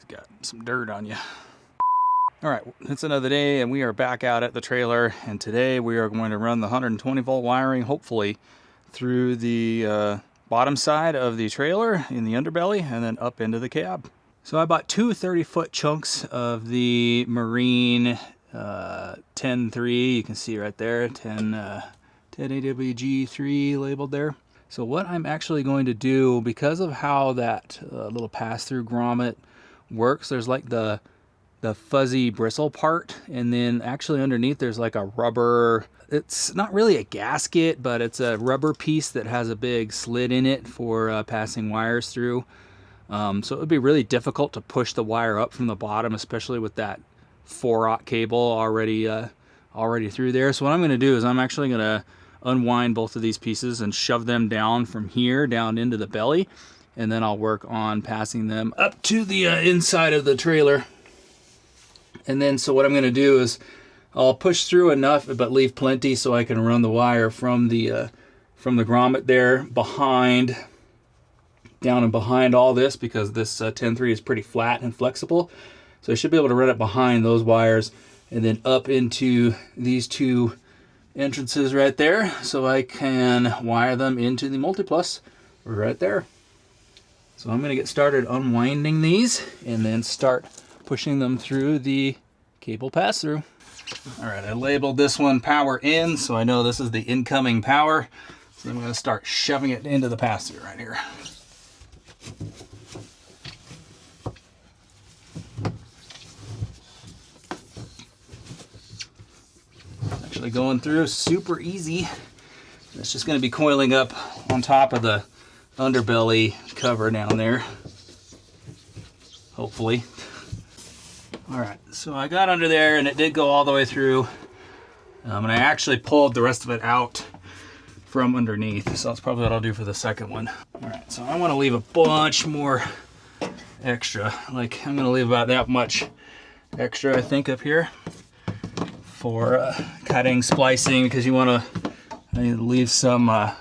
got some dirt on you. All right, it's another day and we are back out at the trailer, and today we are going to run the 120 volt wiring, hopefully through the bottom side of the trailer in the underbelly and then up into the cab. So I bought two 30-foot chunks of the Marine 10.3, you can see right there, 10 AWG3 labeled there. So what I'm actually going to do, because of how that little pass-through grommet works, there's like the fuzzy bristle part, and then actually underneath there's like a rubber, it's not really a gasket, but it's a rubber piece that has a big slit in it for passing wires through. So it would be really difficult to push the wire up from the bottom, especially with that 4/0 cable already through there. So what I'm going to do is I'm actually going to unwind both of these pieces and shove them down from here down into the belly, and then I'll work on passing them up to the inside of the trailer. And then so what I'm going to do is I'll push through enough but leave plenty so I can run the wire from the grommet there behind, down and behind all this, because this 10.3 is pretty flat and flexible. So I should be able to run it behind those wires and then up into these two entrances right there, so I can wire them into the multiplus right there. So I'm going to get started unwinding these and then start pushing them through the cable pass-through. All right, I labeled this one Power In, so I know this is the incoming power. So I'm going to start shoving it into the pass-through right here. Actually going through super easy. It's just going to be coiling up on top of the underbelly cover down there, hopefully. All right, so I got under there and it did go all the way through, and I actually pulled the rest of it out from underneath, so that's probably what I'll do for the second one. All right, so I want to leave a bunch more extra, like I'm going to leave about that much extra, I think, up here for cutting, splicing, because you want to leave some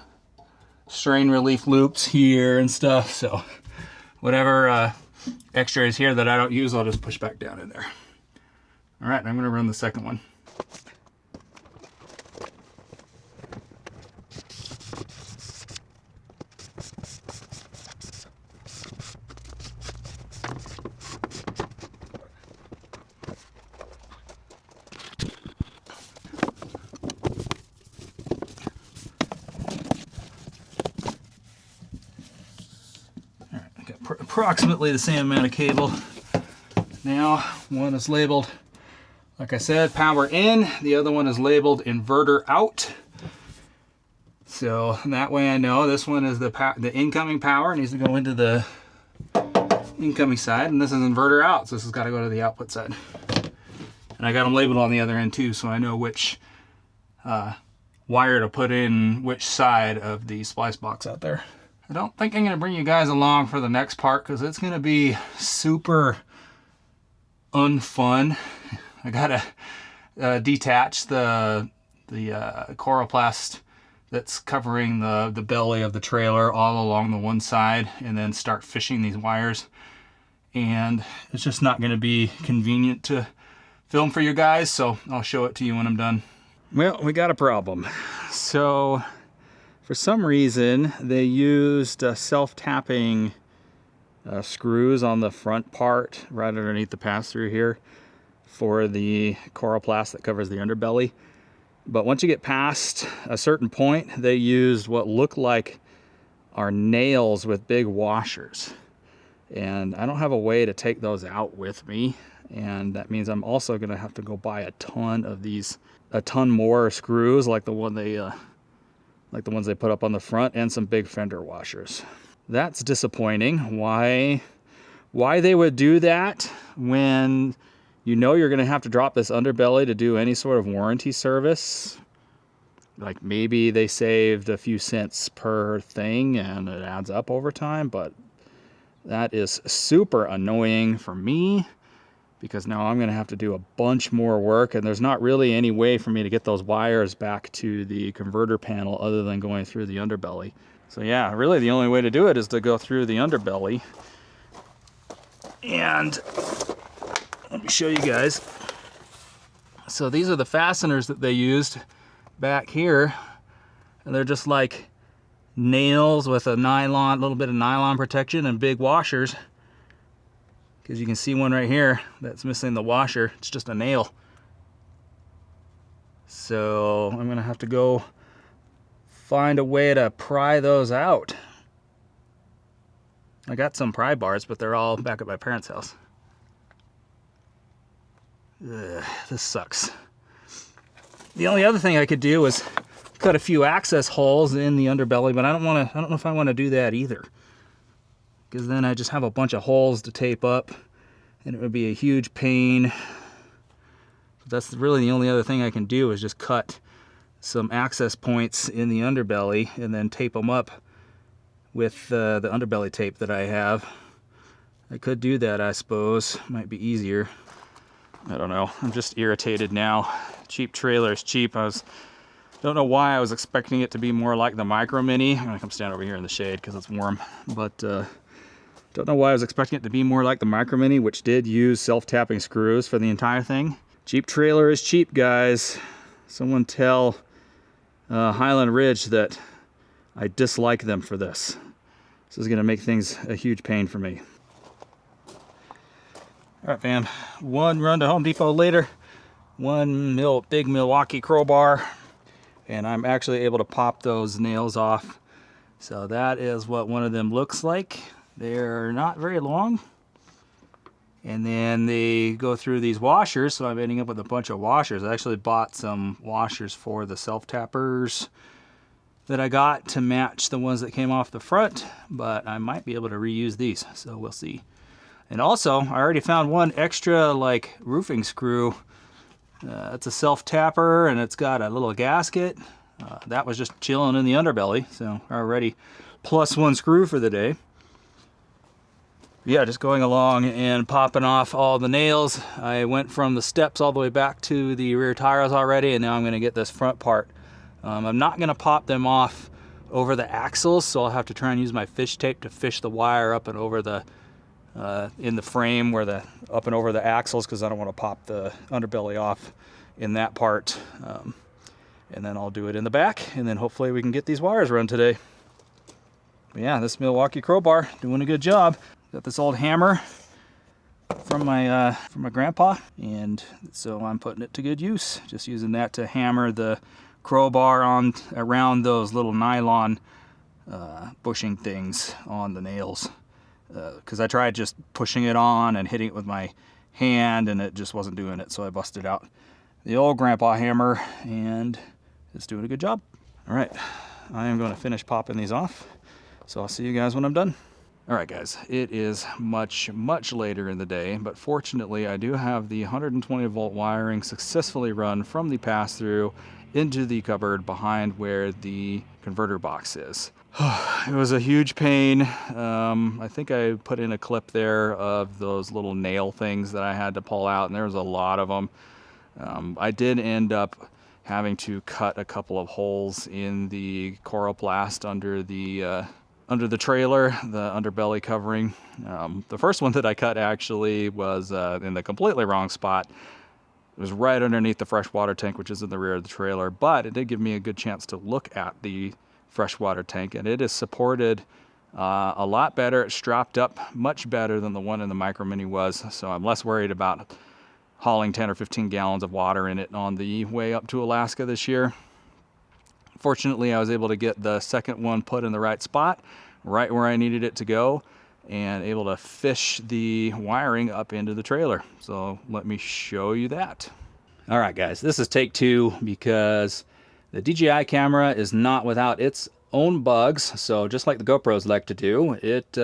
strain relief loops here and stuff. So whatever extra is here that I don't use, I'll just push back down in there. All right, I'm going to run the second one. Approximately the same amount of cable. Now, one is labeled, like I said, Power In. The other one is labeled Inverter Out. So that way I know this one is the incoming power, needs to go into the incoming side, and this is Inverter Out, so this has got to go to the output side. And I got them labeled on the other end too, so I know which wire to put in which side of the splice box out there. I don't think I'm going to bring you guys along for the next part because it's going to be super unfun. I got to detach the coroplast that's covering the belly of the trailer all along the one side and then start fishing these wires. And it's just not going to be convenient to film for you guys, so I'll show it to you when I'm done. Well, we got a problem. So for some reason, they used self-tapping screws on the front part right underneath the pass-through here for the coroplast that covers the underbelly. But once you get past a certain point, they used what looked like are nails with big washers. And I don't have a way to take those out with me. And that means I'm also going to have to go buy a ton of these, a ton more screws like the one they like the ones they put up on the front, and some big fender washers. That's disappointing. Why they would do that when you know you're going to have to drop this underbelly to do any sort of warranty service. Like maybe they saved a few cents per thing and it adds up over time, but that is super annoying for me because now I'm going to have to do a bunch more work, and there's not really any way for me to get those wires back to the converter panel other than going through the underbelly. So yeah, really the only way to do it is to go through the underbelly And let me show you guys. So these are the fasteners that they used back here. And they're just like nails with a nylon, little bit of nylon protection and big washers. Because you can see one right here that's missing the washer. It's just a nail. So I'm gonna have to go find a way to pry those out. I got some pry bars, but they're all back at my parents' house. Ugh, this sucks. The only other thing I could do is cut a few access holes in the underbelly, but I don't know if I want to do that either. Because then I just have a bunch of holes to tape up and it would be a huge pain. That's really the only other thing I can do is just cut some access points in the underbelly and then tape them up with the underbelly tape that I have. I could do that, I suppose. Might be easier. I don't know. I'm just irritated now. Cheap trailer is cheap. Don't know why I was expecting it to be more like the Micro Mini. I'm gonna come stand over here in the shade because it's warm. But don't know why I was expecting it to be more like the Micro Mini, which did use self-tapping screws for the entire thing. Cheap trailer is cheap, guys. Someone tell Highland Ridge that I dislike them for this. This is gonna make things a huge pain for me. All right, fam. One run to Home Depot later. One big Milwaukee crowbar. And I'm actually able to pop those nails off. So that is what one of them looks like. They're not very long. And then they go through these washers, so I'm ending up with a bunch of washers. I actually bought some washers for the self-tappers that I got to match the ones that came off the front, but I might be able to reuse these, so we'll see. And also, I already found one extra like roofing screw. It's a self-tapper and it's got a little gasket. That was just chilling in the underbelly, so already plus one screw for the day. Yeah, just going along and popping off all the nails. I went from the steps all the way back to the rear tires already, and now I'm going to get this front part. I'm not going to pop them off over the axles, so I'll have to try and use my fish tape to fish the wire up and over the in the frame where up and over the axles, because I don't want to pop the underbelly off in that part. And then I'll do it in the back, and then hopefully we can get these wires run today. But yeah, this Milwaukee crowbar doing a good job. Got this old hammer from my grandpa, and so I'm putting it to good use. Just using that to hammer the crowbar around those little nylon bushing things on the nails. Because I tried just pushing it on and hitting it with my hand, and it just wasn't doing it, so I busted out the old grandpa hammer, and it's doing a good job. All right, I am going to finish popping these off, so I'll see you guys when I'm done. All right, guys, it is much later in the day, but fortunately I do have the 120 volt wiring successfully run from the pass-through into the cupboard behind where the converter box is. It was a huge pain. I think I put in a clip there of those little nail things that I had to pull out, and there was a lot of them. I did end up having to cut a couple of holes in the coroplast under the trailer, the underbelly covering. The first one that I cut actually was in the completely wrong spot. It was right underneath the freshwater tank, which is in the rear of the trailer, but it did give me a good chance to look at the freshwater tank, and it is supported a lot better. It's strapped up much better than the one in the Micro Mini was, so I'm less worried about hauling 10 or 15 gallons of water in it on the way up to Alaska this year. Fortunately, I was able to get the second one put in the right spot, right where I needed it to go, and able to fish the wiring up into the trailer. So let me show you that. All right, guys, this is take two because the DJI camera is not without its own bugs. So just like the GoPros like to do, it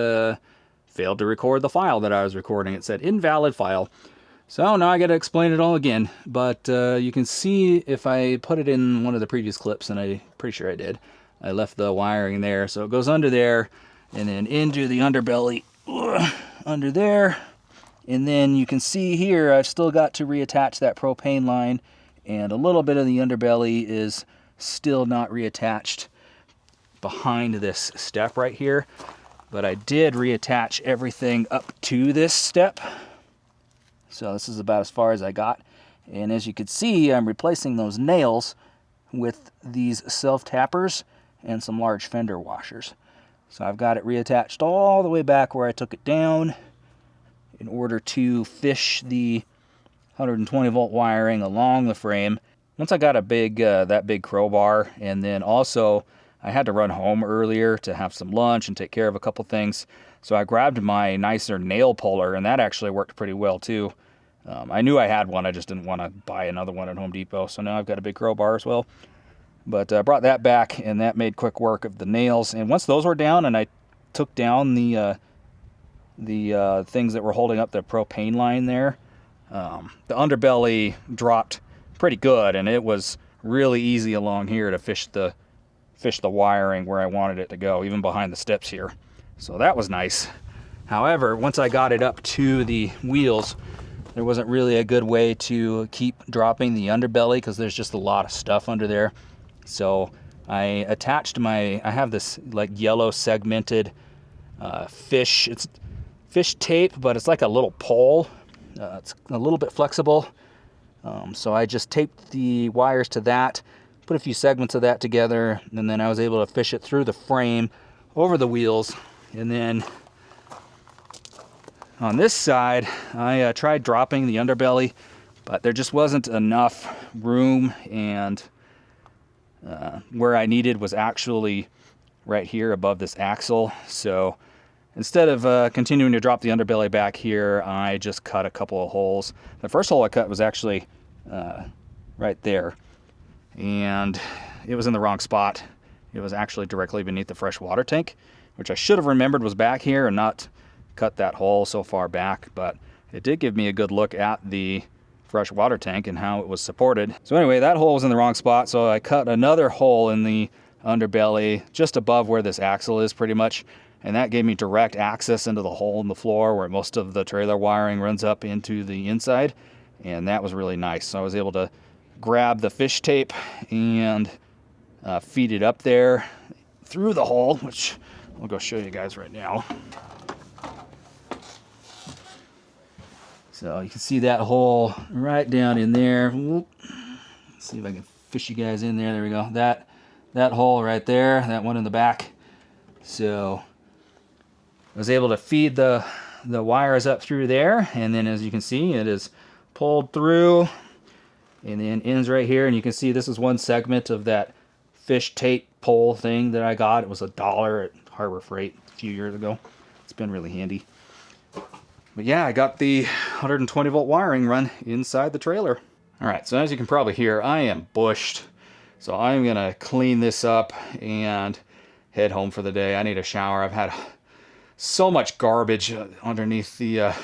failed to record the file that I was recording. It said invalid file. So now I got to explain it all again. But you can see if I put it in one of the previous clips, and I'm pretty sure I did, I left the wiring there. So it goes under there and then into the underbelly under there. And then you can see here I've still got to reattach that propane line, and a little bit of the underbelly is still not reattached behind this step right here. but I did reattach everything up to this step. So this is about as far as I got. And as you can see, I'm replacing those nails with these self-tappers and some large fender washers. So I've got it reattached all the way back where I took it down in order to fish the 120 volt wiring along the frame. Once I got a big that big crowbar, and then also I had to run home earlier to have some lunch and take care of a couple things, so I grabbed my nicer nail puller, and that actually worked pretty well too. I knew I had one, I just didn't want to buy another one at Home Depot, so now I've got a big crowbar as well. But I brought that back, and that made quick work of the nails. And once those were down, and I took down the things that were holding up the propane line there, the underbelly dropped pretty good, and it was really easy along here to fish the wiring where I wanted it to go, even behind the steps here. So that was nice. However, once I got it up to the wheels, there wasn't really a good way to keep dropping the underbelly because there's just a lot of stuff under there. So I attached I have this like yellow segmented it's fish tape, but it's like a little pole. It's a little bit flexible. So I just taped the wires to that, put a few segments of that together, and then I was able to fish it through the frame over the wheels. And then on this side, I tried dropping the underbelly, but there just wasn't enough room, and where I needed was actually right here above this axle. So instead of continuing to drop the underbelly back here, I just cut a couple of holes. The first hole I cut was actually right there, and it was in the wrong spot. It was actually directly beneath the fresh water tank, which I should have remembered was back here and not cut that hole so far back, but it did give me a good look at the fresh water tank and how it was supported. So anyway, that hole was in the wrong spot, so I cut another hole in the underbelly just above where this axle is pretty much, and that gave me direct access into the hole in the floor where most of the trailer wiring runs up into the inside, and that was really nice. So I was able to grab the fish tape and feed it up there through the hole, which I'll go show you guys right now. So you can see that hole right down in there. Whoop. Let's see if I can fish you guys in there. There we go. That hole right there, that one in the back. So I was able to feed the wires up through there, and then as you can see, it is pulled through and then ends right here. And you can see this is one segment of that fish tape pole thing that I got. It was $1 at Harbor Freight a few years ago. It's been really handy. But yeah, I got the 120 volt wiring run inside the trailer. All right, so as you can probably hear, I am bushed. So I'm gonna clean this up and head home for the day. I need a shower. I've had so much garbage underneath the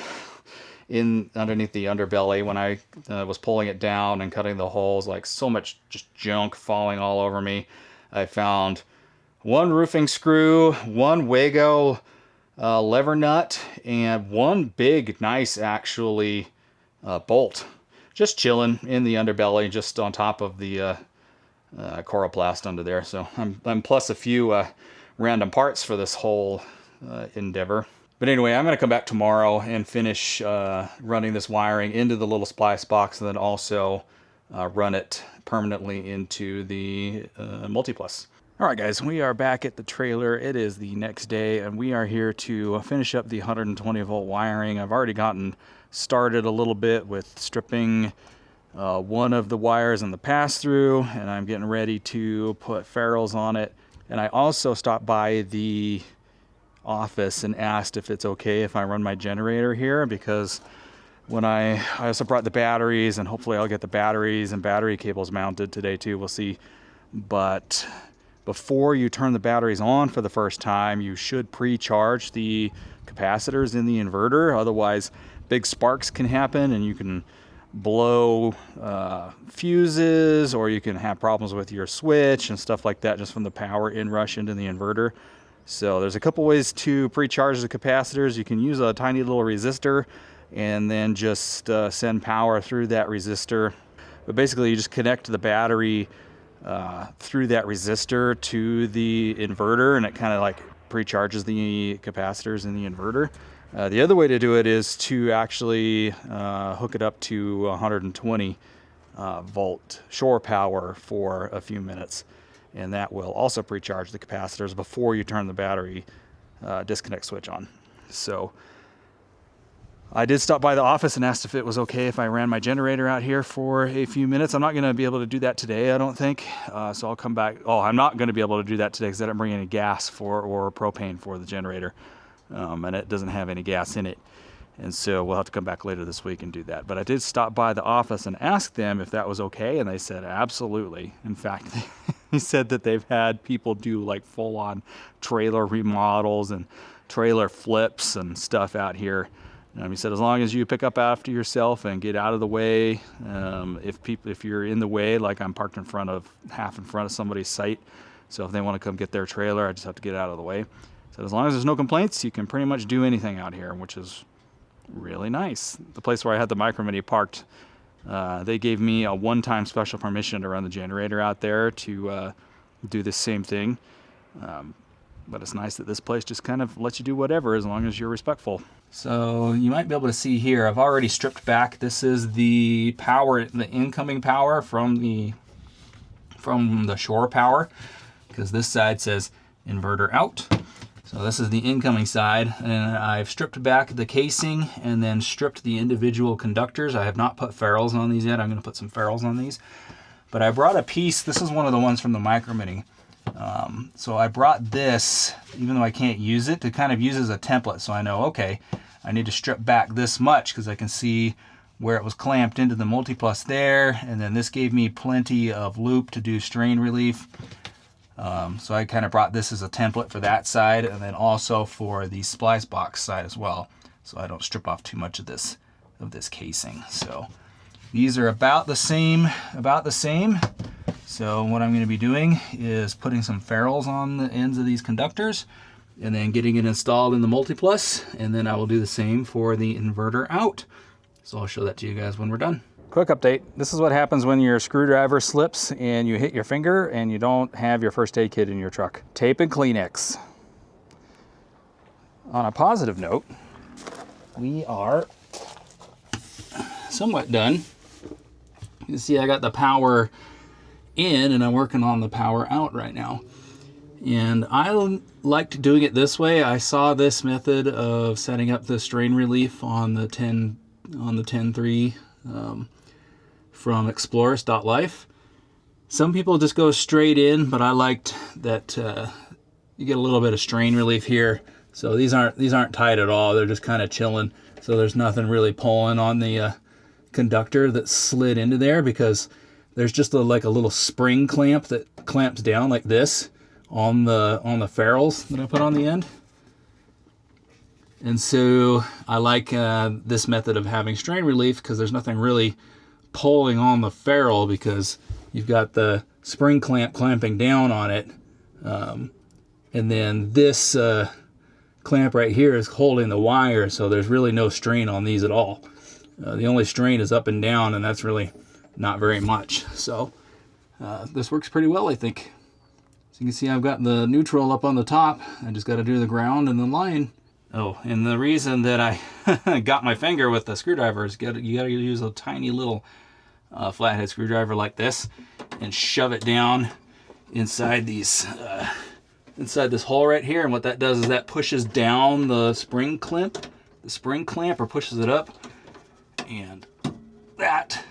underbelly when I was pulling it down and cutting the holes, like so much just junk falling all over me. I found one roofing screw, one Wago lever nut, and one big, nice, actually, bolt. Just chilling in the underbelly, just on top of the coroplast under there. So I'm plus a few random parts for this whole endeavor. But anyway, I'm going to come back tomorrow and finish running this wiring into the little splice box, and then also run it permanently into the Multiplus. Alright guys, we are back at the trailer. It is the next day, and we are here to finish up the 120 volt wiring. I've already gotten started a little bit with stripping one of the wires in the pass-through, and I'm getting ready to put ferrules on it. And I also stopped by the office and asked if it's okay if I run my generator here, because when I also brought the batteries, and hopefully I'll get the batteries and battery cables mounted today too, we'll see. But before you turn the batteries on for the first time, you should pre-charge the capacitors in the inverter. Otherwise, big sparks can happen and you can blow fuses, or you can have problems with your switch and stuff like that just from the power inrush into the inverter. So there's a couple ways to pre-charge the capacitors. You can use a tiny little resistor and then just send power through that resistor. But basically you just connect the battery through that resistor to the inverter, and it kind of like pre-charges the capacitors in the inverter. The other way to do it is to actually hook it up to 120 volt shore power for a few minutes, and that will also pre-charge the capacitors before you turn the battery disconnect switch on. So I did stop by the office and asked if it was okay if I ran my generator out here for a few minutes. I'm not going to be able to do that today, I don't think. So I'll come back. Oh, I'm not going to be able to do that today because I didn't bring any gas or propane for the generator. And it doesn't have any gas in it. And so we'll have to come back later this week and do that. But I did stop by the office and ask them if that was okay, and they said absolutely. In fact, they said that they've had people do like full-on trailer remodels and trailer flips and stuff out here. He said, as long as you pick up after yourself and get out of the way, if you're in the way, like I'm parked half in front of somebody's site, so if they want to come get their trailer, I just have to get out of the way. So as long as there's no complaints, you can pretty much do anything out here, which is really nice. The place where I had the Micro Mini parked, they gave me a one-time special permission to run the generator out there to do the same thing. But it's nice that this place just kind of lets you do whatever as long as you're respectful. So you might be able to see here, I've already stripped back. This is the power, the incoming power from the shore power, because this side says inverter out. So this is the incoming side, and I've stripped back the casing and then stripped the individual conductors. I have not put ferrules on these yet. I'm going to put some ferrules on these. But I brought a piece. This is one of the ones from the Micro Mini. So I brought this, even though I can't use it, to kind of use as a template, so I know, okay, I need to strip back this much because I can see where it was clamped into the multiplus there, and then this gave me plenty of loop to do strain relief. So I kind of brought this as a template for that side, and then also for the splice box side as well, so I don't strip off too much of this casing. So these are about the same. So what I'm going to be doing is putting some ferrules on the ends of these conductors and then getting it installed in the multiplus, and then I will do the same for the inverter out. So I'll show that to you guys when we're done. Quick update. This is what happens when your screwdriver slips and you hit your finger and you don't have your first aid kit in your truck. Tape and Kleenex. On a positive note, we are somewhat done. You can see I got the power in and I'm working on the power out right now. And I liked doing it this way. I saw this method of setting up the strain relief on the 10.3 from Explorers.life. Some people just go straight in, but I liked that you get a little bit of strain relief here. So these aren't tight at all. They're just kind of chilling. So there's nothing really pulling on the conductor that slid into there, because there's just like a little spring clamp that clamps down like this on the ferrules that I put on the end. And so I like this method of having strain relief because there's nothing really pulling on the ferrule, because you've got the spring clamp clamping down on it. And then this clamp right here is holding the wire, so there's really no strain on these at all. The only strain is up and down, and that's really not very much. So this works pretty well, I think. So you can see I've got the neutral up on the top. I just got to do the ground and the line. Oh, and the reason that I got my finger with the screwdriver is you got to use a tiny little flathead screwdriver like this and shove it down inside these inside this hole right here. And what that does is that pushes down the spring clamp, or pushes it up, and that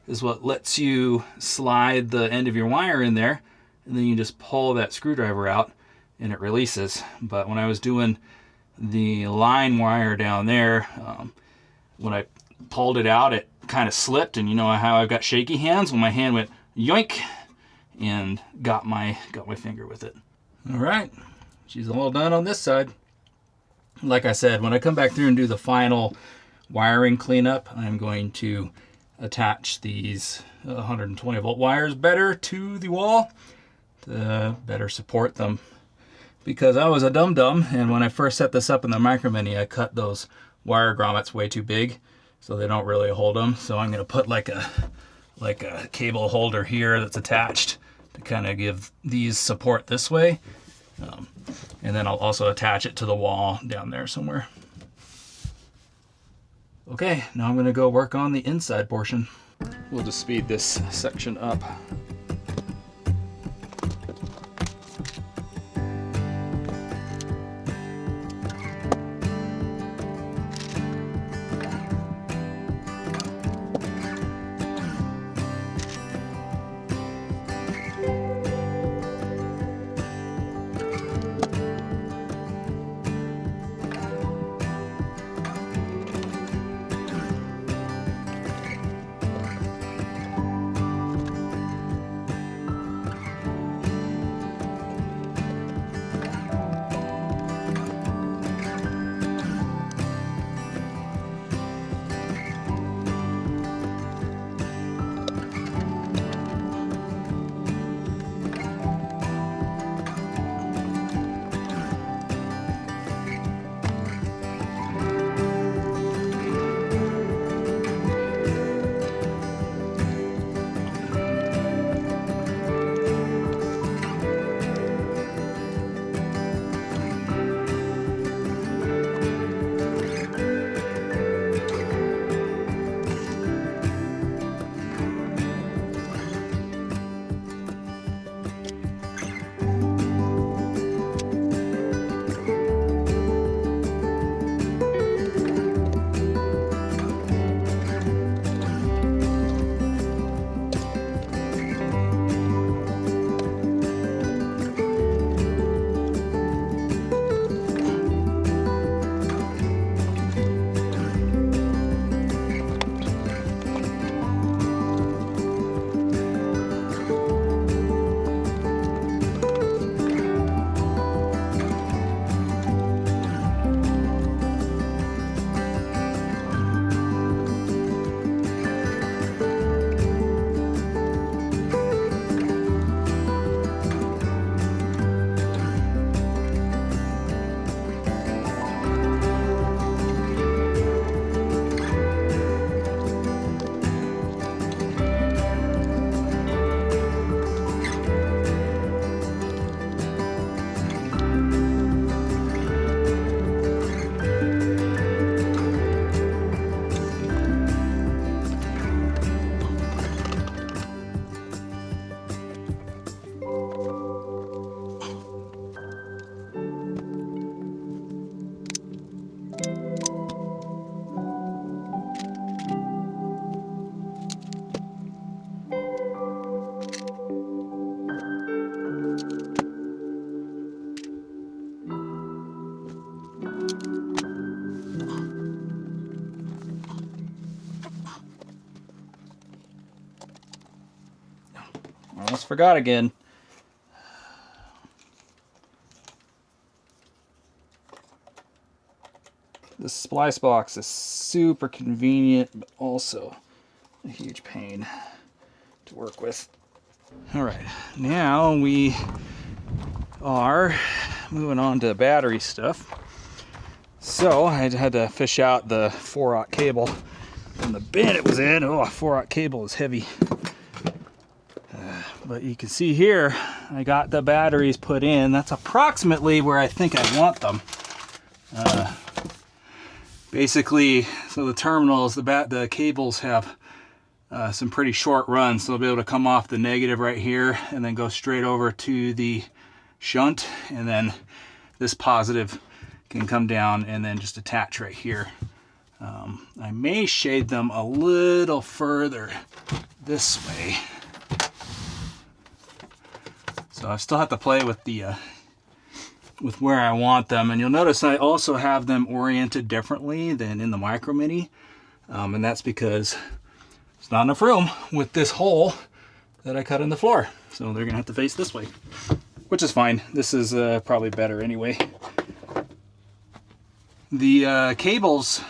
is what lets you slide the end of your wire in there, and then you just pull that screwdriver out and it releases. But when I was doing the line wire down there, when I pulled it out, it kind of slipped, and you know how I've got shaky hands? Well, my hand went yoink and got my finger with it. All right, she's all done on this side. Like I said, when I come back through and do the final wiring cleanup, I'm going to attach these 120 volt wires better to the wall to better support them, because I was a dum-dum, and when I first set this up in the Micro Mini, I cut those wire grommets way too big, so they don't really hold them. So I'm going to put like a cable holder here that's attached to kind of give these support this way. And then I'll also attach it to the wall down there somewhere. Okay, now I'm gonna go work on the inside portion. We'll just speed this section up. Almost forgot again. The splice box is super convenient, but also a huge pain to work with. All right, now we are moving on to battery stuff. So I had to fish out the 4-aught cable from the bin it was in. Oh, a 4-aught cable is heavy. But you can see here, I got the batteries put in. That's approximately where I think I want them. Basically, so the terminals, the cables have some pretty short runs. So they'll be able to come off the negative right here and then go straight over to the shunt. And then this positive can come down and then just attach right here. I may shade them a little further this way. So I still have to play with the with where I want them, and you'll notice I also have them oriented differently than in the Micro Mini, and that's because there's not enough room with this hole that I cut in the floor. So they're gonna have to face this way, which is fine. This is probably better anyway. The cables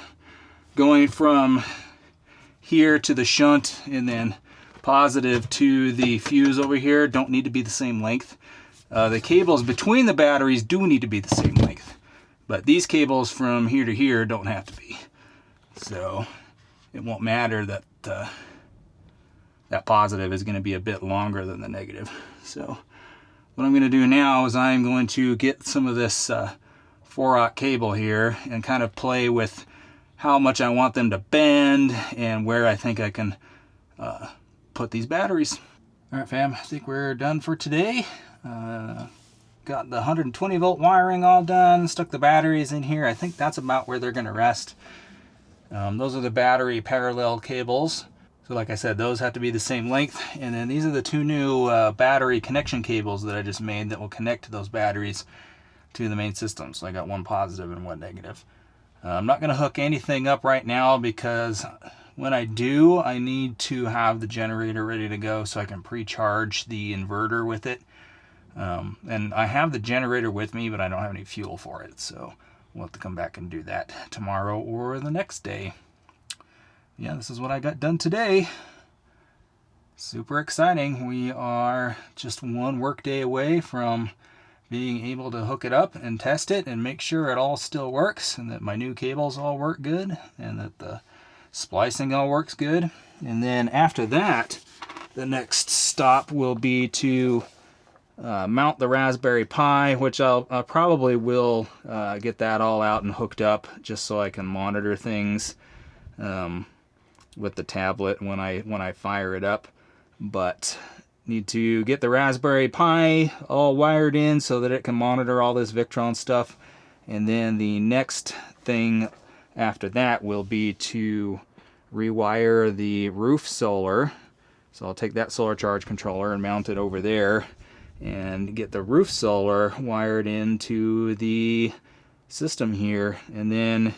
going from here to the shunt and then positive to the fuse over here don't need to be the same length. The cables between the batteries do need to be the same length, but these cables from here to here don't have to be. So it won't matter that that positive is going to be a bit longer than the negative. So What I'm going to do now is I'm going to get some of this 4-aught cable here and kind of play with how much I want them to bend and where I think I can put these batteries. All right, fam, I think we're done for today. Got the 120 volt wiring all done, stuck the batteries in here. I think that's about where they're going to rest. Those are the battery parallel cables. So like I said, those have to be the same length. And then these are the 2 new battery connection cables that I just made that will connect those batteries to the main system. So I got 1 positive and 1 negative. I'm not going to hook anything up right now because when I do, I need to have the generator ready to go so I can pre-charge the inverter with it. And I have the generator with me, but I don't have any fuel for it. So we'll have to come back and do that tomorrow or the next day. Yeah, this is what I got done today. Super exciting. We are just 1 work day away from being able to hook it up and test it and make sure it all still works and that my new cables all work good and that the splicing all works good. And then after that, the next stop will be to mount the Raspberry Pi, which I probably will get that all out and hooked up just so I can monitor things with the tablet when I fire it up. But need to get the Raspberry Pi all wired in so that it can monitor all this Victron stuff. And then the next thing after that will be to rewire the roof solar. So I'll take that solar charge controller and mount it over there and get the roof solar wired into the system here. And then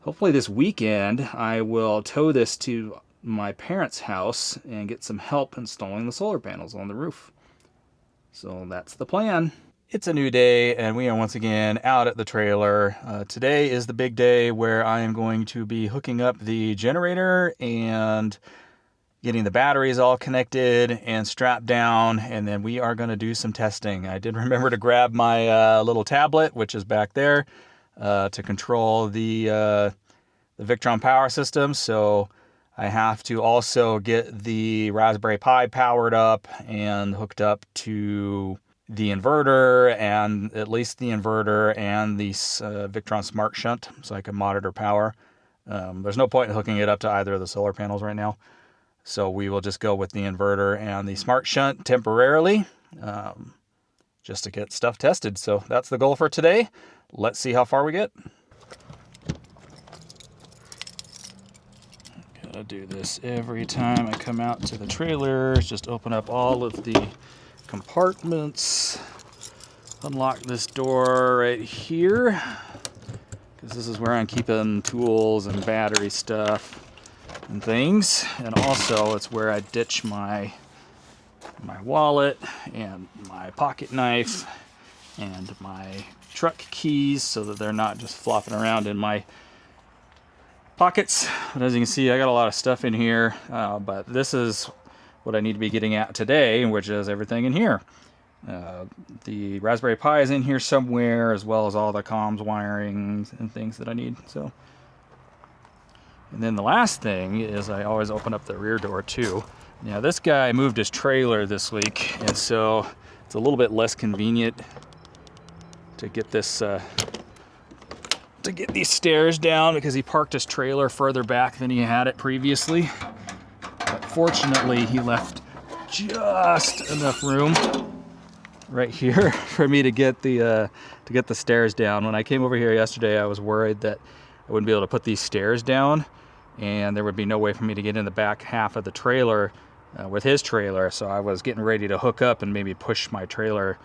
hopefully this weekend I will tow this to my parents' house and get some help installing the solar panels on the roof. So that's the plan. It's a new day and we are once again out at the trailer. Today is the big day where I am going to be hooking up the generator and getting the batteries all connected and strapped down, and then we are going to do some testing. I did remember to grab my little tablet, which is back there, to control the Victron power system. So I have to also get the Raspberry Pi powered up and hooked up to the inverter, and at least the inverter and the Victron Smart Shunt, so I can monitor power. There's no point in hooking it up to either of the solar panels right now. So we will just go with the inverter and the Smart Shunt temporarily, just to get stuff tested. So that's the goal for today. Let's see how far we get. Gotta do this every time I come out to the trailer. Just open up all of the compartments, unlock this door right here, because this is where I'm keeping tools and battery stuff and things, and also it's where I ditch my wallet and my pocket knife and my truck keys so that they're not just flopping around in my pockets. But as you can see, I got a lot of stuff in here, but this is what I need to be getting at today, which is everything in here. The Raspberry Pi is in here somewhere, as well as all the comms wiring and things that I need. So. And then the last thing is I always open up the rear door too. Now this guy moved his trailer this week, and so it's a little bit less convenient to get this to get these stairs down because he parked his trailer further back than he had it previously. But fortunately, he left just enough room right here for me to get the stairs down. When I came over here yesterday, I was worried that I wouldn't be able to put these stairs down, and there would be no way for me to get in the back half of the trailer with his trailer. So I was getting ready to hook up and maybe push my trailer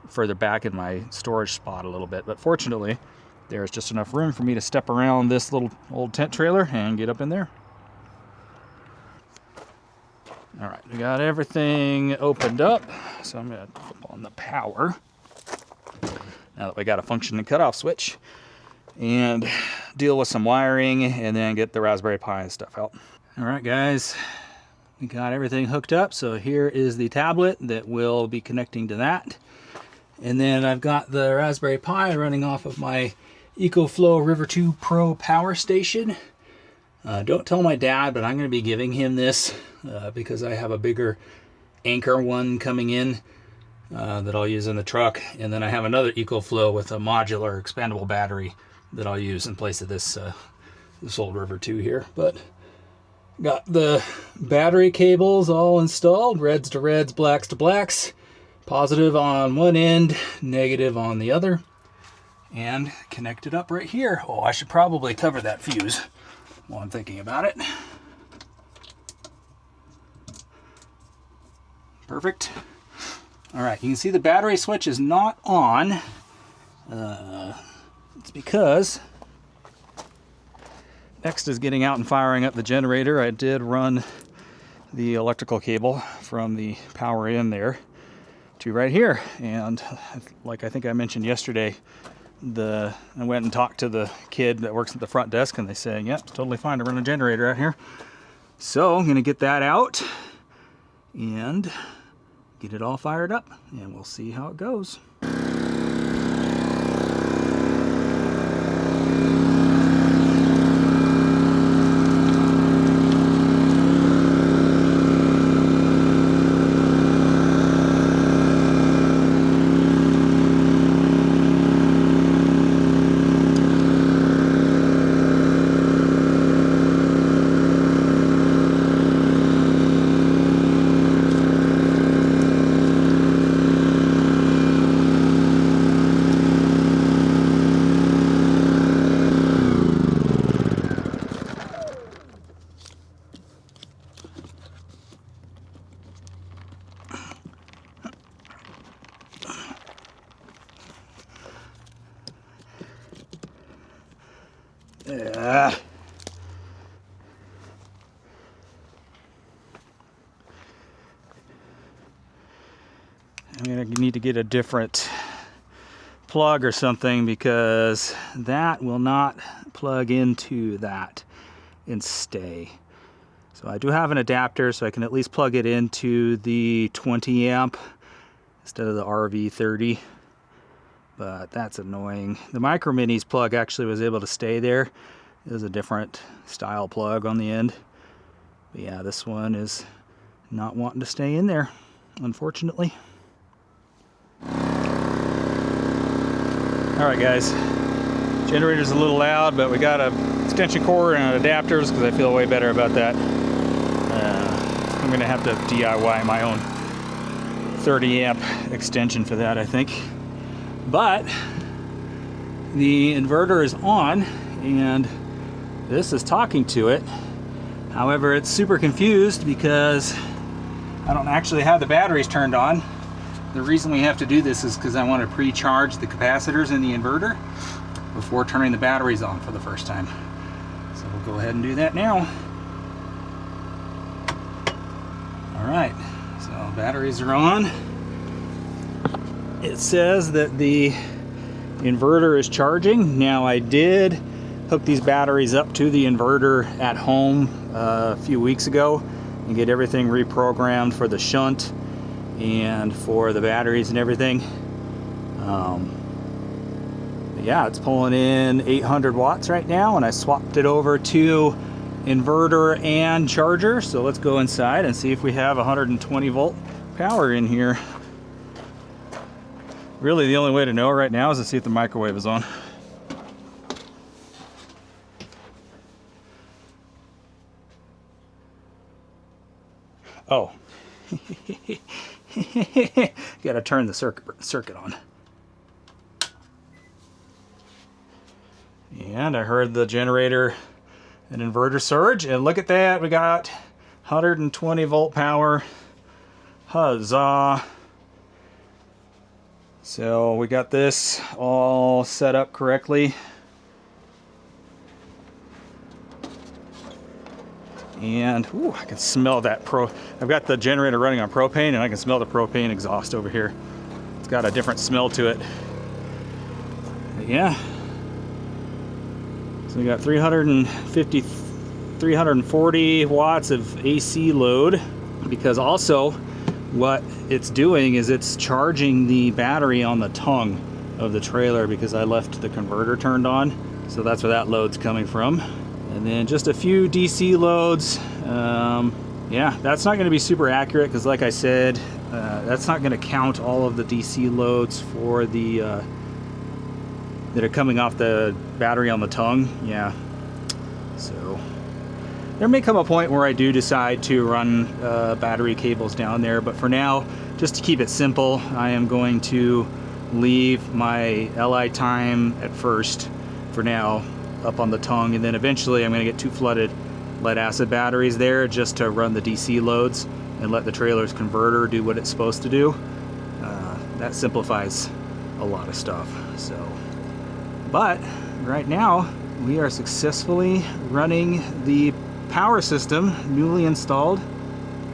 further back in my storage spot a little bit. But fortunately, there's just enough room for me to step around this little old tent trailer and get up in there. All right, we got everything opened up. So I'm gonna flip on the power now that we got a functioning cutoff switch, and deal with some wiring and then get the Raspberry Pi and stuff out. All right, guys, we got everything hooked up. So here is the tablet that will be connecting to that. And then I've got the Raspberry Pi running off of my EcoFlow River 2 Pro power station. Don't tell my dad, but I'm going to be giving him this because I have a bigger Anchor one coming in. that I'll use in the truck. And then I have another EcoFlow with a modular expandable battery that I'll use in place of this old River 2 here. But got the battery cables all installed, reds to reds, blacks to blacks, positive on one end, negative on the other, and connected up right here. Oh, I should probably cover that fuse while I'm thinking about it. Perfect. All right, you can see the battery switch is not on. It's because next is getting out and firing up the generator. I did run the electrical cable from the power in there to right here. And like I think I mentioned yesterday, I went and talked to the kid that works at the front desk, and they say, yep, it's totally fine to run a generator out here. So I'm gonna get that out and get it all fired up, and we'll see how it goes. Yeah. I'm gonna need to get a different plug or something, because that will not plug into that and stay. So I do have an adapter, so I can at least plug it into the 20 amp instead of the RV30. But that's annoying. The Micro Minis plug actually was able to stay there. It was a different style plug on the end. But yeah, this one is not wanting to stay in there, unfortunately. All right, guys. Generator's a little loud, but we got a extension cord and adapters because I feel way better about that. I'm gonna have to DIY my own 30 amp extension for that, I think. But the inverter is on and this is talking to it. However, it's super confused because I don't actually have the batteries turned on. The reason we have to do this is because I want to pre-charge the capacitors in the inverter before turning the batteries on for the first time. So we'll go ahead and do that now. All right, so batteries are on. It says that the inverter is charging. Now, I did hook these batteries up to the inverter at home a few weeks ago and get everything reprogrammed for the shunt and for the batteries and everything. Yeah, it's pulling in 800 watts right now, and I swapped it over to inverter and charger. So let's go inside and see if we have 120 volt power in here. Really, the only way to know right now is to see if the microwave is on. Oh. Gotta turn the circuit on. And I heard the generator and inverter surge, and look at that, we got 120 volt power. Huzzah! So we got this all set up correctly. And ooh, I can smell that I've got the generator running on propane, and I can smell the propane exhaust over here. It's got a different smell to it. But yeah. So we got 340 watts of AC load, because also what it's doing is it's charging the battery on the tongue of the trailer, because I left the converter turned on. So that's where that load's coming from. And then just a few DC loads. Yeah, that's not going to be super accurate because, like I said, That's not going to count all of the DC loads for the that are coming off the battery on the tongue. Yeah, so there may come a point where I do decide to run battery cables down there, but for now, just to keep it simple, I am going to leave my LI time at first for now up on the tongue, and then eventually I'm going to get 2 flooded lead acid batteries there just to run the DC loads and let the trailer's converter do what it's supposed to do. That simplifies a lot of stuff. So, but right now we are successfully running the power system newly installed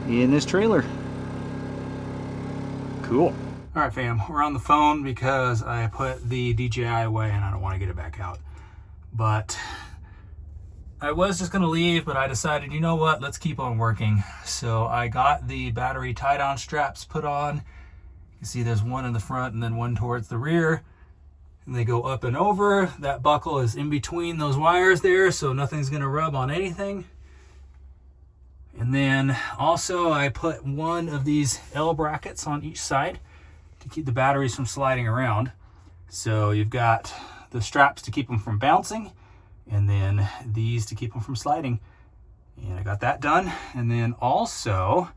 in this trailer. Cool. All right, fam, we're on the phone because I put the DJI away and I don't want to get it back out. But I was just gonna leave, but I decided, you know what, let's keep on working. So I got the battery tie-down straps put on. You can see there's one in the front and then one towards the rear. And they go up and over. That buckle is in between those wires there, so nothing's gonna rub on anything. And then also I put one of these L brackets on each side to keep the batteries from sliding around. So you've got the straps to keep them from bouncing, and then these to keep them from sliding. And I got that done. And then also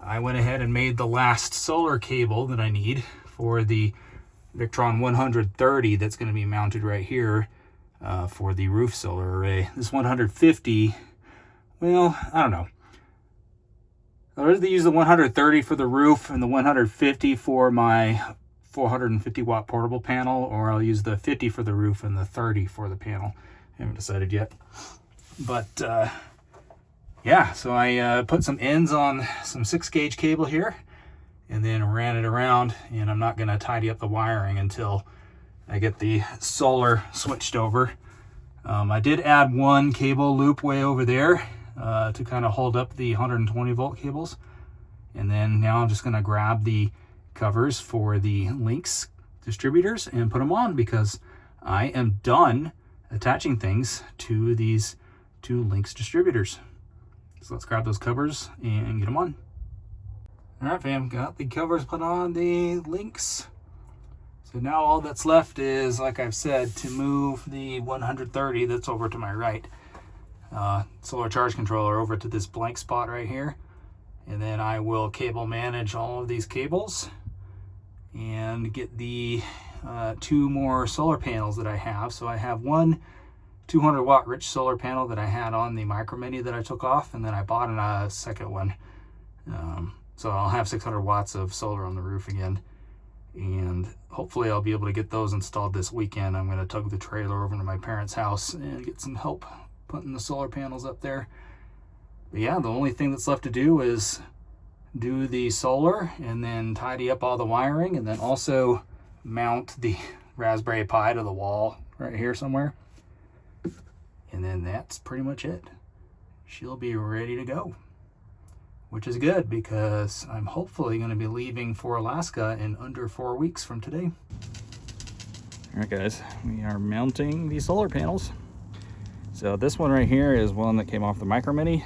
I went ahead and made the last solar cable that I need for the Victron 130 that's going to be mounted right here for the roof solar array. This 150, well, I don't know. I'll either use the 130 for the roof and the 150 for my 450 watt portable panel, or I'll use the 50 for the roof and the 30 for the panel. I haven't decided yet. But yeah, so I put some ends on some 6-gauge cable here and then ran it around, and I'm not going to tidy up the wiring until I get the solar switched over. I did add one cable loop way over there to kind of hold up the 120 volt cables. And then now I'm just going to grab the covers for the Lynx distributors and put them on, because I am done attaching things to these 2 Lynx distributors. So let's grab those covers and get them on. All right, fam, got the covers put on the Lynx. So now all that's left is, like I've said, to move the 130 that's over to my right solar charge controller over to this blank spot right here. And then I will cable manage all of these cables and get the 2 more solar panels that I have. So I have one 200 watt rich solar panel that I had on the Micro Mini that I took off, and then I bought a second one. So I'll have 600 watts of solar on the roof again, and hopefully I'll be able to get those installed this weekend. I'm going to tug the trailer over to my parents' house and get some help putting the solar panels up there. But yeah, the only thing that's left to do is do the solar and then tidy up all the wiring, and then also mount the Raspberry Pi to the wall right here somewhere. And then that's pretty much it. She'll be ready to go, which is good because I'm hopefully going to be leaving for Alaska in under 4 weeks from today. All right, guys, we are mounting the solar panels. So this one right here is one that came off the Micro Mini.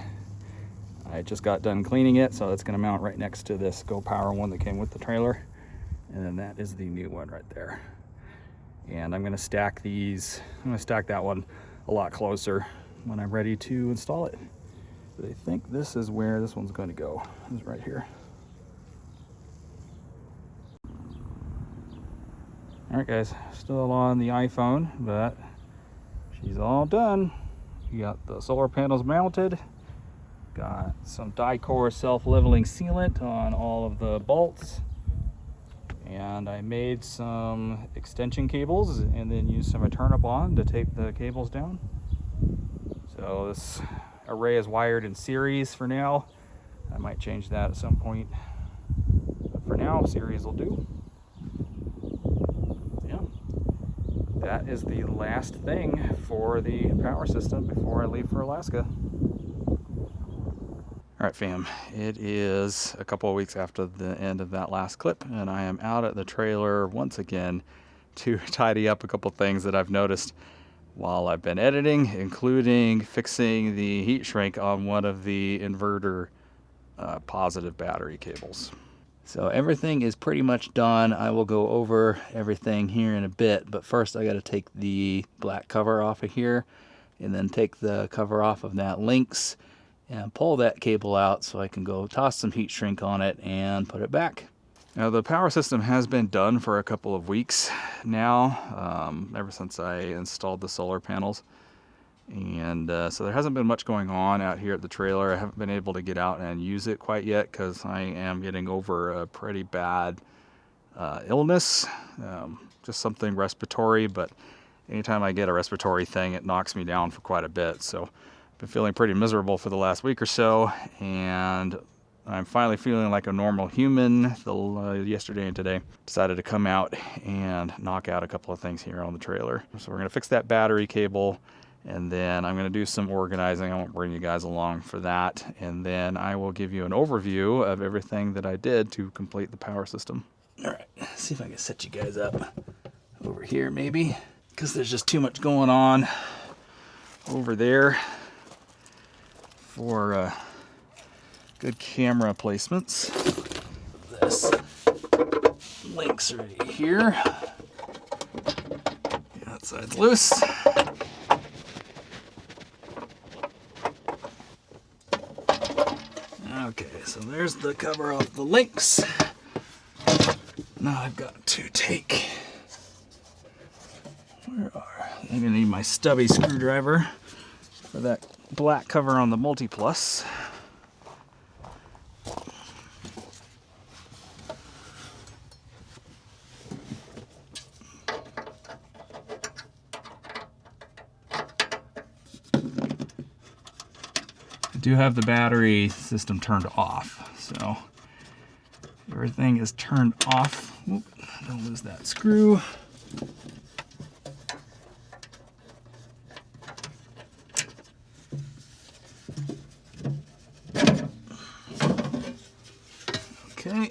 I just got done cleaning it, so it's going to mount right next to this Go Power one that came with the trailer. And then that is the new one right there. And I'm going to stack these. I'm going to stack that one a lot closer when I'm ready to install it. But I think this is where this one's going to go. It's right here. All right, guys, still on the iPhone, but she's all done. You got the solar panels mounted. Got some die-core self-leveling sealant on all of the bolts. And I made some extension cables and then used some Eternabond to tape the cables down. So this array is wired in series for now. I might change that at some point. But for now, series will do. Yeah. That is the last thing for the power system before I leave for Alaska. All right, fam, it is a couple of weeks after the end of that last clip, and I am out at the trailer once again to tidy up a couple things that I've noticed while I've been editing, including fixing the heat shrink on one of the inverter positive battery cables. So everything is pretty much done. I will go over everything here in a bit, but first I got to take the black cover off of here and then take the cover off of that Lynx and pull that cable out so I can go toss some heat shrink on it and put it back. Now the power system has been done for a couple of weeks now, ever since I installed the solar panels. And so there hasn't been much going on out here at the trailer. I haven't been able to get out and use it quite yet because I am getting over a pretty bad illness, just something respiratory, but anytime I get a respiratory thing, it knocks me down for quite a bit. So I've been feeling pretty miserable for the last week or so, and I'm finally feeling like a normal human. Yesterday and today, decided to come out and knock out a couple of things here on the trailer. So we're gonna fix that battery cable, and then I'm going to do some organizing. I won't bring you guys along for that. And then I will give you an overview of everything that I did to complete the power system. All right, let's see if I can set you guys up over here maybe, because there's just too much going on over there for good camera placements. This Lynx right here. The outside's loose. Okay, so there's the cover off the Lynx. Now I've got to take, I'm gonna need my stubby screwdriver for that black cover on the Multi-Plus. I do have the battery system turned off, so everything is turned off. Oop, don't lose that screw. Okay,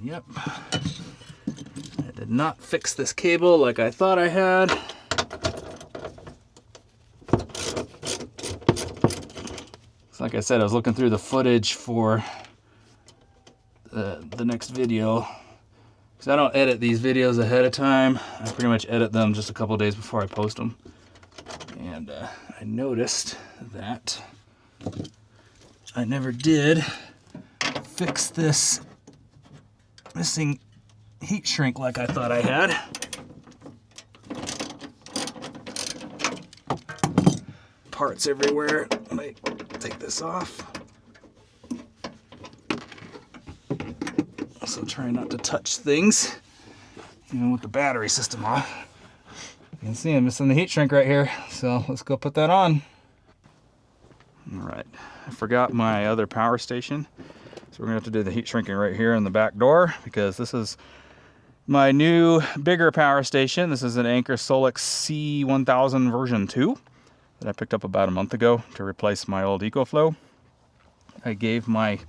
yep. I did not fix this cable like I thought I had. Like I said, I was looking through the footage for the next video, because I don't edit these videos ahead of time. I pretty much edit them just a couple days before I post them. And I noticed that I never did fix this missing heat shrink like I thought I had. Parts everywhere. Take this off. Also try not to touch things, even with the battery system off. You can see I'm missing the heat shrink right here, so let's go put that on. All right, I forgot my other power station, so we're gonna have to do the heat shrinking right here in the back door, because this is my new bigger power station. This is an Anker Solix C1000 version 2. That I picked up about a month ago to replace my old EcoFlow. I gave my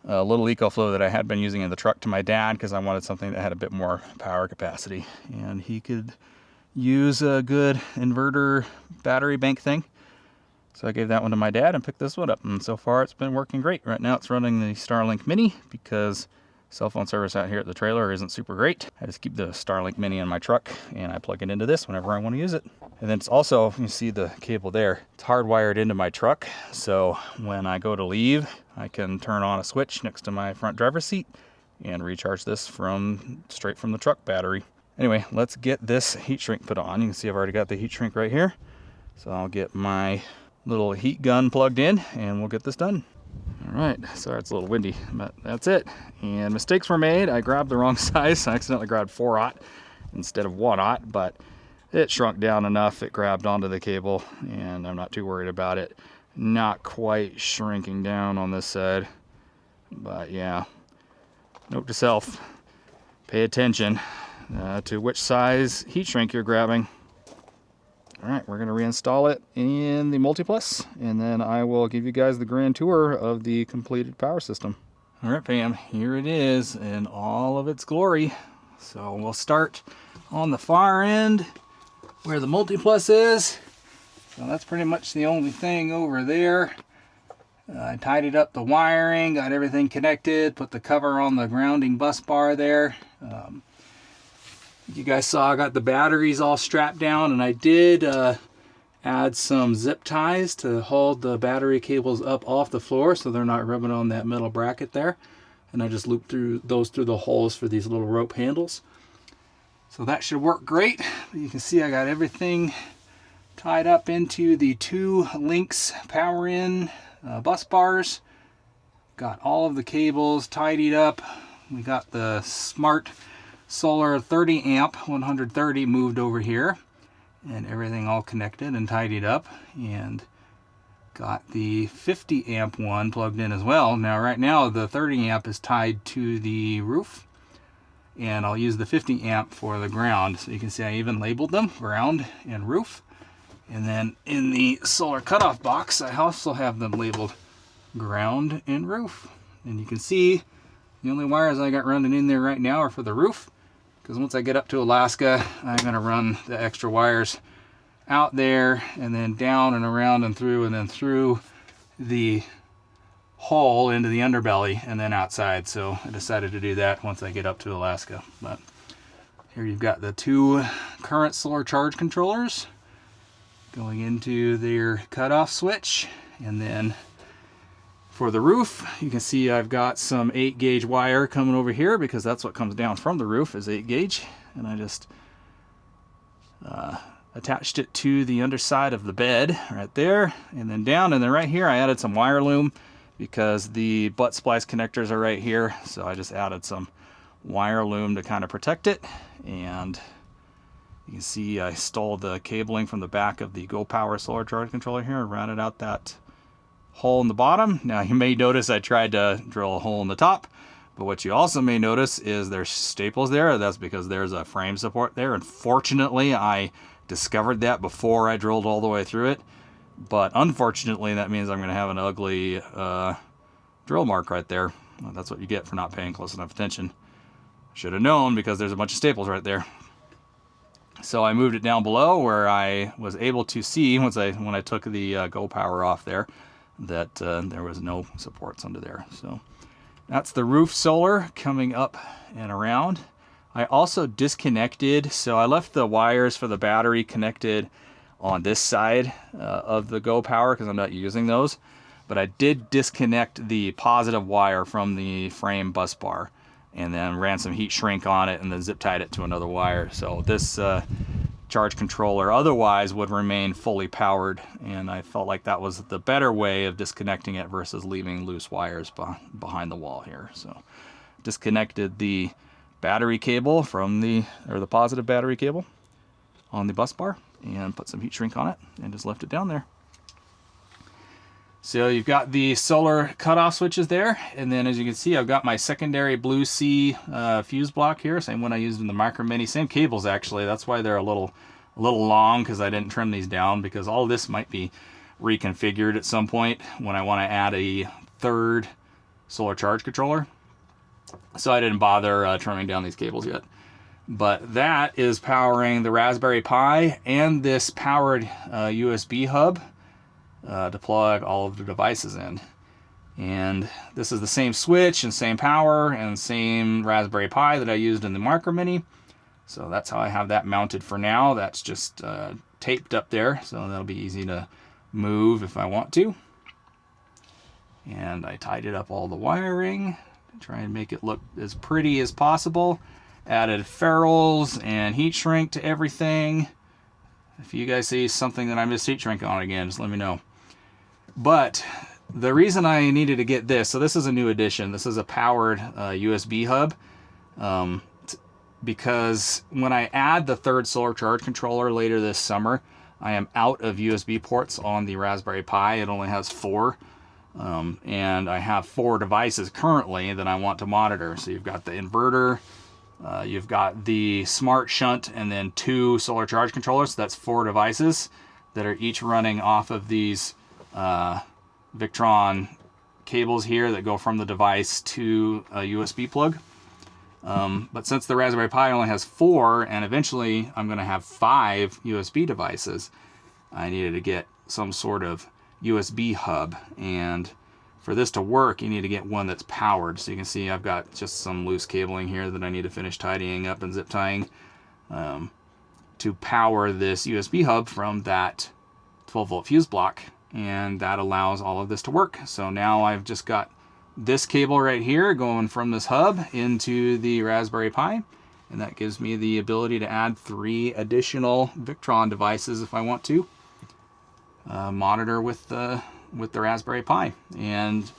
little EcoFlow that I had been using in the truck to my dad because I wanted something that had a bit more power capacity, and he could use a good inverter battery bank thing. So I gave that one to my dad and picked this one up, and so far it's been working great. Right now it's running the Starlink Mini because cell phone service out here at the trailer isn't super great. I just keep the Starlink Mini in my truck and I plug it into this whenever I want to use it. And then it's also, you see the cable there, it's hardwired into my truck. So when I go to leave, I can turn on a switch next to my front driver's seat and recharge this straight from the truck battery. Anyway, let's get this heat shrink put on. You can see I've already got the heat shrink right here. So I'll get my little heat gun plugged in and we'll get this done. All right, sorry it's a little windy, but that's it. And mistakes were made. I grabbed the wrong size. I accidentally grabbed 4/0 instead of 1/0, but it shrunk down enough. It grabbed onto the cable, and I'm not too worried about it. Not quite shrinking down on this side, but yeah. Note to self, pay attention to which size heat shrink you're grabbing. All right, we're gonna reinstall it in the Multi-Plus, and then I will give you guys the grand tour of the completed power system. All right, fam, here it is in all of its glory. So we'll start on the far end where the Multi-Plus is. So that's pretty much the only thing over there. I tidied up the wiring, got everything connected, put the cover on the grounding bus bar there. You guys saw I got the batteries all strapped down, and I did add some zip ties to hold the battery cables up off the floor so they're not rubbing on that metal bracket there. And I just looped through the holes for these little rope handles. So that should work great. You can see I got everything tied up into the 2 Lynx Power In bus bars. Got all of the cables tidied up. We got the smart solar 30 amp 130 moved over here, and everything all connected and tidied up, and got the 50 amp one plugged in as well. Now right now the 30 amp is tied to the roof, and I'll use the 50 amp for the ground. So you can see I even labeled them, ground and roof. And then in the solar cutoff box, I also have them labeled ground and roof. And you can see the only wires I got running in there right now are for the roof, because once I get up to Alaska, I'm going to run the extra wires out there and then down and around and then through the hole into the underbelly and then outside. So I decided to do that once I get up to Alaska. But here you've got the 2 current solar charge controllers going into their cutoff switch. And then for the roof, you can see I've got some 8 gauge wire coming over here, because that's what comes down from the roof is 8 gauge. And I just attached it to the underside of the bed right there, and then down, and then right here I added some wire loom because the butt splice connectors are right here. So I just added some wire loom to kind of protect it. And you can see I stole the cabling from the back of the Zoupw solar charge controller here and rounded out that hole in the bottom. Now you may notice I tried to drill a hole in the top, but what you also may notice is there's staples there. That's because there's a frame support there. Unfortunately, I discovered that before I drilled all the way through it. But unfortunately, that means I'm going to have an ugly drill mark right there. Well, that's what you get for not paying close enough attention. Should have known, because there's a bunch of staples right there. So I moved it down below where I was able to see when I took the Zoupw off there that there was no supports under there. So that's the roof solar coming up and around. I also disconnected, so I left the wires for the battery connected on this side of the Zoupw because I'm not using those. But I did disconnect the positive wire from the frame bus bar, and then ran some heat shrink on it and then zip tied it to another wire. So this charge controller otherwise would remain fully powered, and I felt like that was the better way of disconnecting it versus leaving loose wires behind the wall here. So disconnected the battery cable from the positive battery cable on the bus bar and put some heat shrink on it and just left it down there. So you've got the solar cutoff switches there, and then as you can see, I've got my secondary Blue Sea fuse block here, same one I used in the Micro Mini, same cables actually. That's why they're a little long, because I didn't trim these down, because all of this might be reconfigured at some point when I want to add a 3rd solar charge controller. So I didn't bother trimming down these cables yet. But that is powering the Raspberry Pi and this powered USB hub to plug all of the devices in. And this is the same switch and same power and same Raspberry Pi that I used in the Micro Mini. So that's how I have that mounted for now. That's just taped up there, so that'll be easy to move if I want to. And I tidied up all the wiring to try and make it look as pretty as possible. Added ferrules and heat shrink to everything. If you guys see something that I missed heat shrink on again, just let me know. But the reason I needed to get this, so this is a new addition. This is a powered USB hub. Because when I add the 3rd solar charge controller later this summer, I am out of USB ports on the Raspberry Pi. It only has 4. And I have 4 devices currently that I want to monitor. So you've got the inverter, you've got the smart shunt, and then 2 solar charge controllers. So that's 4 devices that are each running off of these Victron cables here that go from the device to a USB plug. But since the Raspberry Pi only has 4, and eventually I'm going to have 5 USB devices, I needed to get some sort of USB hub. And for this to work, you need to get one that's powered. So you can see I've got just some loose cabling here that I need to finish tidying up and zip tying to power this USB hub from that 12-volt fuse block, and that allows all of this to work. So now I've just got this cable right here going from this hub into the Raspberry Pi, and that gives me the ability to add 3 additional Victron devices if I want to monitor with the Raspberry Pi. And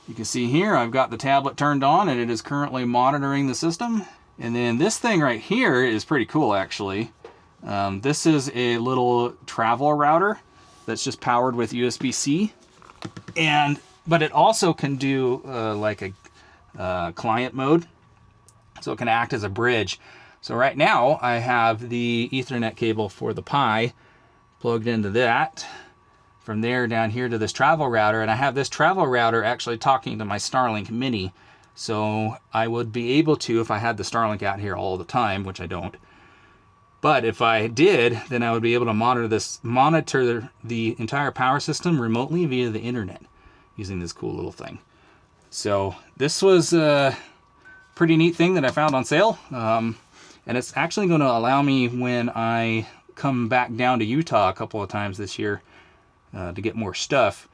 you can see here I've got the tablet turned on and it is currently monitoring the system. And then this thing right here is pretty cool actually. This is a little travel router that's just powered with USB-C, but it also can do like a client mode, so it can act as a bridge. So right now I have the Ethernet cable for the Pi plugged into that. From there down here to this travel router, and I have this travel router actually talking to my Starlink Mini. So I would be able to, if I had the Starlink out here all the time, which I don't, but if I did, then I would be able to monitor the entire power system remotely via the internet using this cool little thing. So this was a pretty neat thing that I found on sale. And it's actually going to allow me, when I come back down to Utah a couple of times this year to get more stuff,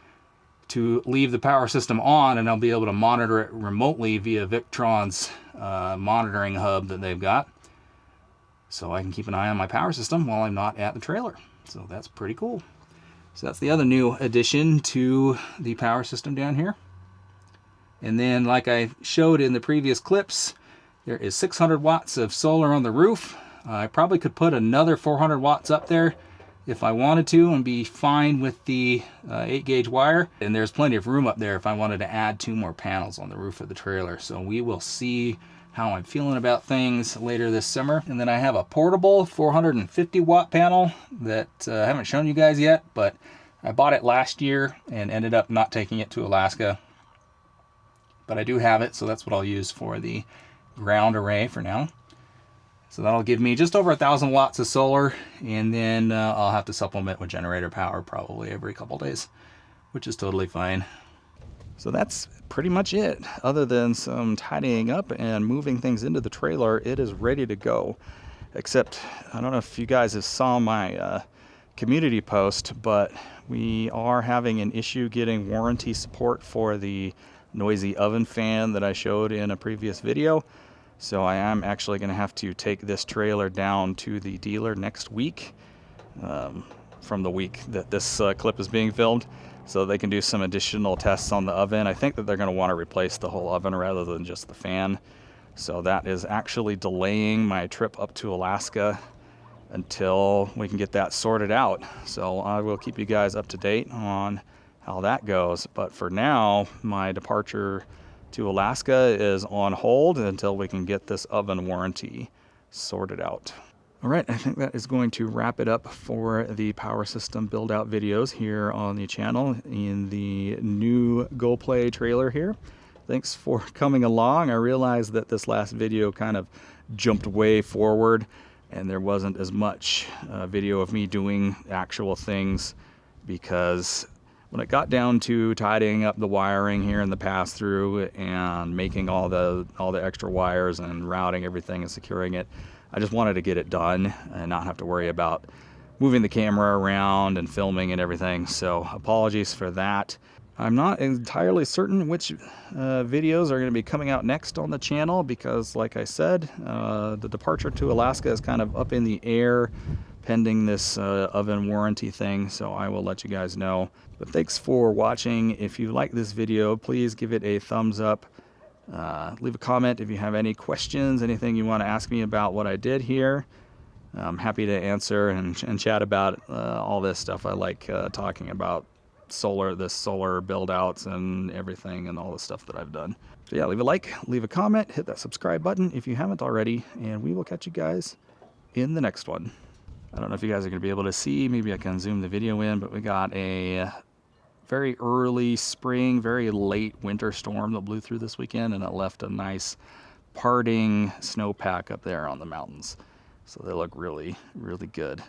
to leave the power system on, and I'll be able to monitor it remotely via Victron's monitoring hub that they've got. So I can keep an eye on my power system while I'm not at the trailer. So that's pretty cool. So that's the other new addition to the power system down here. And then, like I showed in the previous clips, there is 600 watts of solar on the roof. I probably could put another 400 watts up there if I wanted to and be fine with the 8-gauge wire. And there's plenty of room up there if I wanted to add 2 more panels on the roof of the trailer. So we will see how I'm feeling about things later this summer. And then I have a portable 450 watt panel that I haven't shown you guys yet, but I bought it last year and ended up not taking it to Alaska. But I do have it, so that's what I'll use for the ground array for now. So that'll give me just over 1,000 watts of solar, and then I'll have to supplement with generator power probably every couple days, which is totally fine. So that's pretty much it. Other than some tidying up and moving things into the trailer, it is ready to go. Except, I don't know if you guys have saw my community post, but we are having an issue getting warranty support for the noisy oven fan that I showed in a previous video. So I am actually going to have to take this trailer down to the dealer next week, from the week that this clip is being filmed, so they can do some additional tests on the oven. I think that they're going to want to replace the whole oven rather than just the fan. So that is actually delaying my trip up to Alaska until we can get that sorted out. So I will keep you guys up to date on how that goes. But for now, my departure to Alaska is on hold until we can get this oven warranty sorted out. All right, I think that is going to wrap it up for the power system build out videos here on the channel in the new Go Play trailer here. Thanks for coming along. I realized that this last video kind of jumped way forward and there wasn't as much video of me doing actual things, because when it got down to tidying up the wiring here in the pass-through and making all the extra wires and routing everything and securing it, I just wanted to get it done and not have to worry about moving the camera around and filming and everything. So apologies for that. I'm not entirely certain which videos are going to be coming out next on the channel, because like I said, the departure to Alaska is kind of up in the air pending this oven warranty thing, so I will let you guys know. But thanks for watching. If you like this video, please give it a thumbs up. Leave a comment if you have any questions, anything you want to ask me about what I did here. I'm happy to answer and chat about all this stuff. I like talking about solar build outs and everything and all the stuff that I've done. So yeah, leave a like, leave a comment, hit that subscribe button if you haven't already, and we will catch you guys in the next one. I don't know if you guys are going to be able to see, maybe I can zoom the video in, but we got a very early spring, very late winter storm that blew through this weekend, and it left a nice parting snowpack up there on the mountains. So they look really, really good.